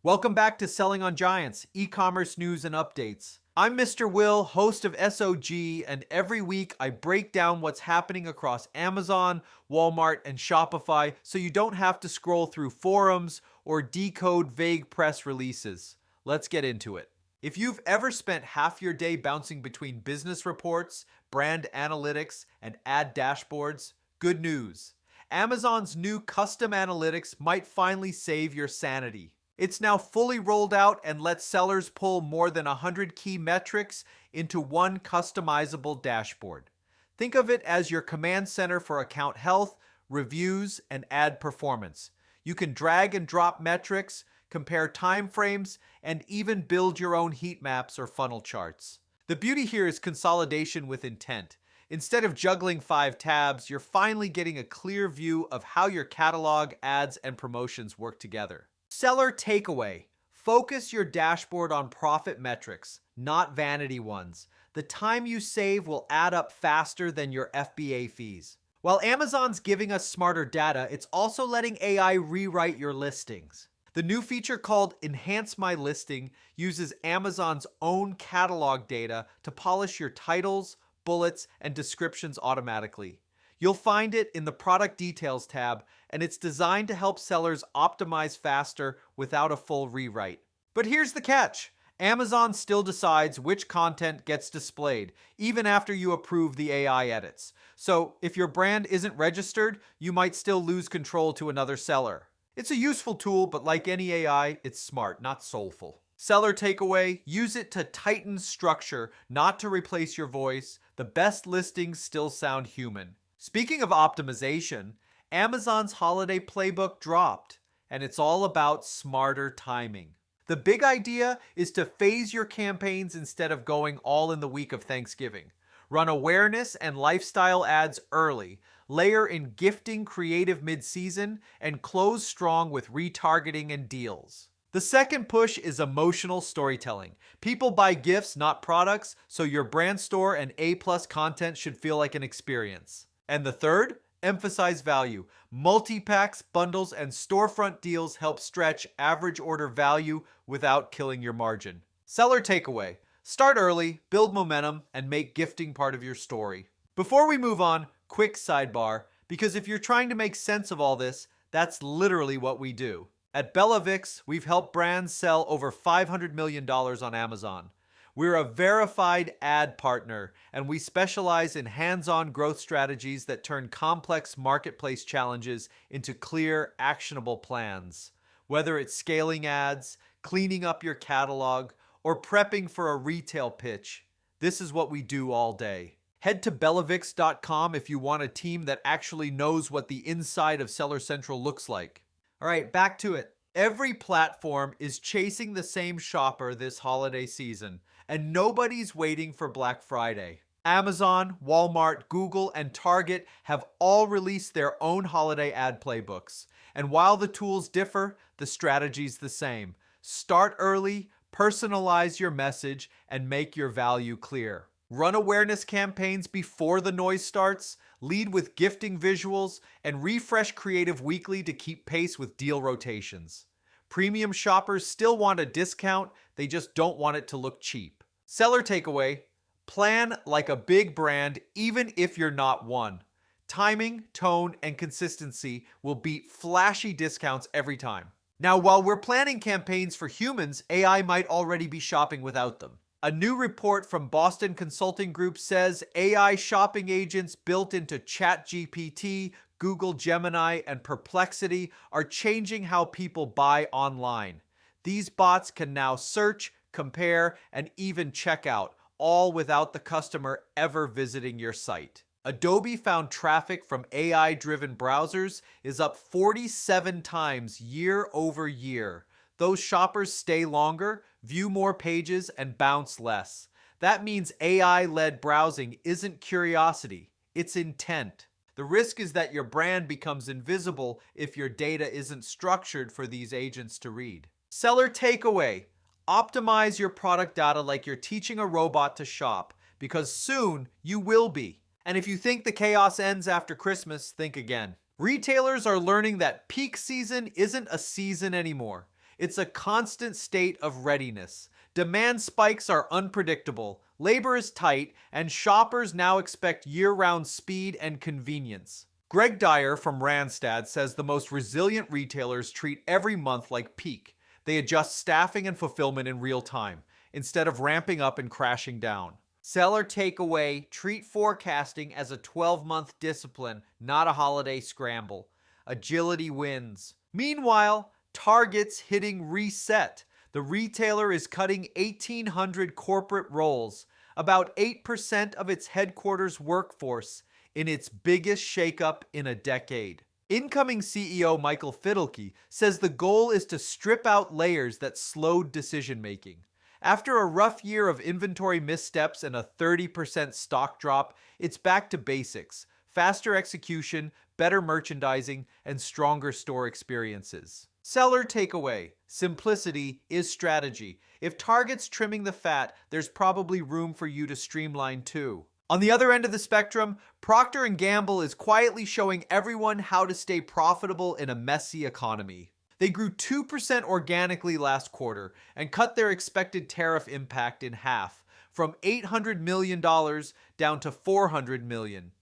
Welcome back to Selling on Giants, e-commerce news and updates. I'm Mr. Will, host of SOG, and every week I break down what's happening across Amazon, Walmart, and Shopify so you don't have to scroll through forums or decode vague press releases. Let's get into it. If you've ever spent half your day bouncing between business reports, brand analytics, and ad dashboards, good news. Amazon's new custom analytics might finally save your sanity. It's now fully rolled out and lets sellers pull more than 100 key metrics into one customizable dashboard. Think of it as your command center for account health, reviews, and ad performance. You can drag and drop metrics, compare timeframes, and even build your own heat maps or funnel charts. The beauty here is consolidation with intent. Instead of juggling 5 tabs, you're finally getting a clear view of how your catalog, ads, and promotions work together. Seller takeaway. Focus your dashboard on profit metrics, not vanity ones. The time you save will add up faster than your FBA fees. While Amazon's giving us smarter data, it's also letting AI rewrite your listings. The new feature called Enhance My Listing uses Amazon's own catalog data to polish your titles, bullets, and descriptions automatically. You'll find it in the Product Details tab, and it's designed to help sellers optimize faster without a full rewrite. But here's the catch. Amazon still decides which content gets displayed, even after you approve the AI edits. So if your brand isn't registered, you might still lose control to another seller. It's a useful tool, but like any AI, it's smart, not soulful. Seller takeaway, use it to tighten structure, not to replace your voice. The best listings still sound human. Speaking of optimization, Amazon's holiday playbook dropped, and it's all about smarter timing. The big idea is to phase your campaigns instead of going all in the week of Thanksgiving. Run awareness and lifestyle ads early, layer in gifting creative mid-season, and close strong with retargeting and deals. The second push is emotional storytelling. People buy gifts, not products, so your brand store and A-plus content should feel like an experience. And the third? Emphasize value. Multi-packs, bundles, and storefront deals help stretch average order value without killing your margin. Seller takeaway. Start early, build momentum, and make gifting part of your story. Before we move on, quick sidebar, because if you're trying to make sense of all this, that's literally what we do. At Bellavix, we've helped brands sell over $500 million on Amazon. We're a verified ad partner, and we specialize in hands-on growth strategies that turn complex marketplace challenges into clear, actionable plans. Whether it's scaling ads, cleaning up your catalog, or prepping for a retail pitch, this is what we do all day. Head to bellavix.com if you want a team that actually knows what the inside of Seller Central looks like. All right, back to it. Every platform is chasing the same shopper this holiday season, and nobody's waiting for Black Friday. Amazon, Walmart, Google, and Target have all released their own holiday ad playbooks. And while the tools differ, the strategy's the same. Start early, personalize your message, and make your value clear. Run awareness campaigns before the noise starts, lead with gifting visuals, and refresh creative weekly to keep pace with deal rotations. Premium shoppers still want a discount, they just don't want it to look cheap. Seller takeaway, plan like a big brand even if you're not one. Timing, tone, and consistency will beat flashy discounts every time. Now, while we're planning campaigns for humans, AI might already be shopping without them. A new report from Boston Consulting Group says AI shopping agents built into ChatGPT, Google Gemini, and Perplexity are changing how people buy online. These bots can now search, compare, and even check out, all without the customer ever visiting your site. Adobe found traffic from AI-driven browsers is up 47 times year over year. Those shoppers stay longer, view more pages, and bounce less. That means AI-led browsing isn't curiosity, it's intent. The risk is that your brand becomes invisible if your data isn't structured for these agents to read. Seller takeaway. Optimize your product data like you're teaching a robot to shop, because soon you will be. And if you think the chaos ends after Christmas, think again. Retailers are learning that peak season isn't a season anymore. It's a constant state of readiness. Demand spikes are unpredictable, labor is tight, and shoppers now expect year-round speed and convenience. Greg Dyer from Randstad says the most resilient retailers treat every month like peak. They adjust staffing and fulfillment in real time, instead of ramping up and crashing down. Seller takeaway, treat forecasting as a 12-month discipline, not a holiday scramble. Agility wins. Meanwhile, Target's hitting reset. The retailer is cutting 1,800 corporate roles, about 8% of its headquarters workforce, in its biggest shakeup in a decade. Incoming CEO Michael Fidelke says the goal is to strip out layers that slowed decision-making. After a rough year of inventory missteps and a 30% stock drop, it's back to basics: faster execution, better merchandising, and stronger store experiences. Seller takeaway: simplicity is strategy. If Target's trimming the fat, there's probably room for you to streamline too. On the other end of the spectrum, Procter & Gamble is quietly showing everyone how to stay profitable in a messy economy. They grew 2% organically last quarter and cut their expected tariff impact in half, from $800 million down to $400 million.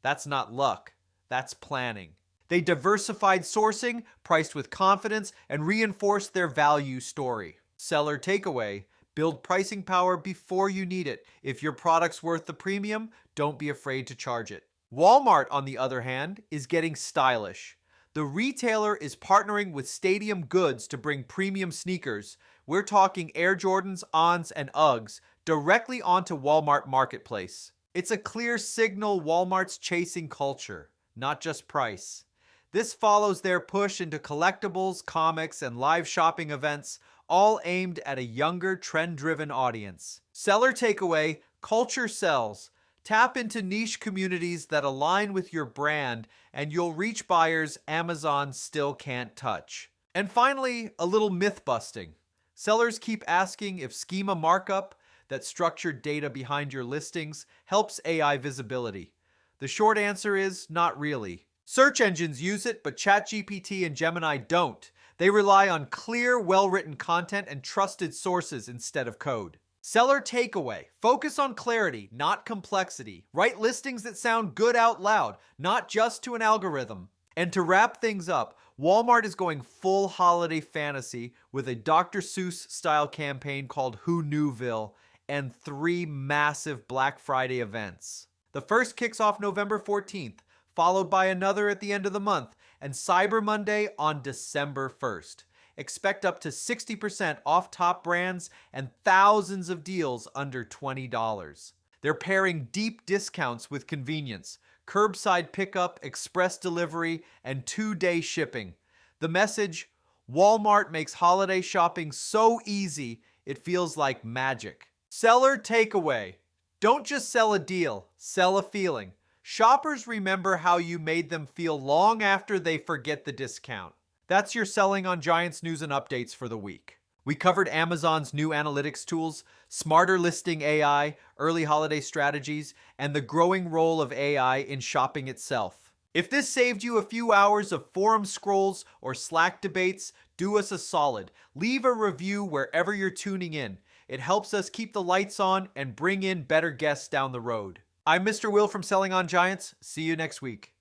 That's not luck, that's planning. They diversified sourcing, priced with confidence, and reinforced their value story. Seller takeaway: build pricing power before you need it. If your product's worth the premium, don't be afraid to charge it. Walmart, on the other hand, is getting stylish. The retailer is partnering with Stadium Goods to bring premium sneakers. We're talking Air Jordans, Ons, and Uggs directly onto Walmart Marketplace. It's a clear signal Walmart's chasing culture, not just price. This follows their push into collectibles, comics, and live shopping events, all aimed at a younger, trend-driven audience. Seller takeaway: culture sells. Tap into niche communities that align with your brand, and you'll reach buyers Amazon still can't touch. And finally, a little myth busting. Sellers keep asking if Schema markup, that structured data behind your listings, helps AI visibility. The short answer is not really. Search engines use it, but ChatGPT and Gemini don't. They rely on clear, well-written content and trusted sources instead of code. Seller takeaway: focus on clarity, not complexity. Write listings that sound good out loud, not just to an algorithm. And to wrap things up, Walmart is going full holiday fantasy with a Dr. Seuss-style campaign called WhoKnewVille and 3 massive Black Friday events. The first kicks off November 14th, followed by another at the end of the month, and Cyber Monday on December 1st. Expect up to 60% off top brands and thousands of deals under $20. They're pairing deep discounts with convenience: curbside pickup, express delivery, and 2-day shipping. The message: Walmart makes holiday shopping so easy, it feels like magic. Seller takeaway: don't just sell a deal, sell a feeling. Shoppers remember how you made them feel long after they forget the discount. That's your Selling on Giants news and updates for the week. We covered Amazon's new analytics tools, smarter listing AI, early holiday strategies, and the growing role of AI in shopping itself. If this saved you a few hours of forum scrolls or Slack debates, do us a solid. Leave a review wherever you're tuning in. It helps us keep the lights on and bring in better guests down the road. I'm Mr. Will from Selling on Giants. See you next week.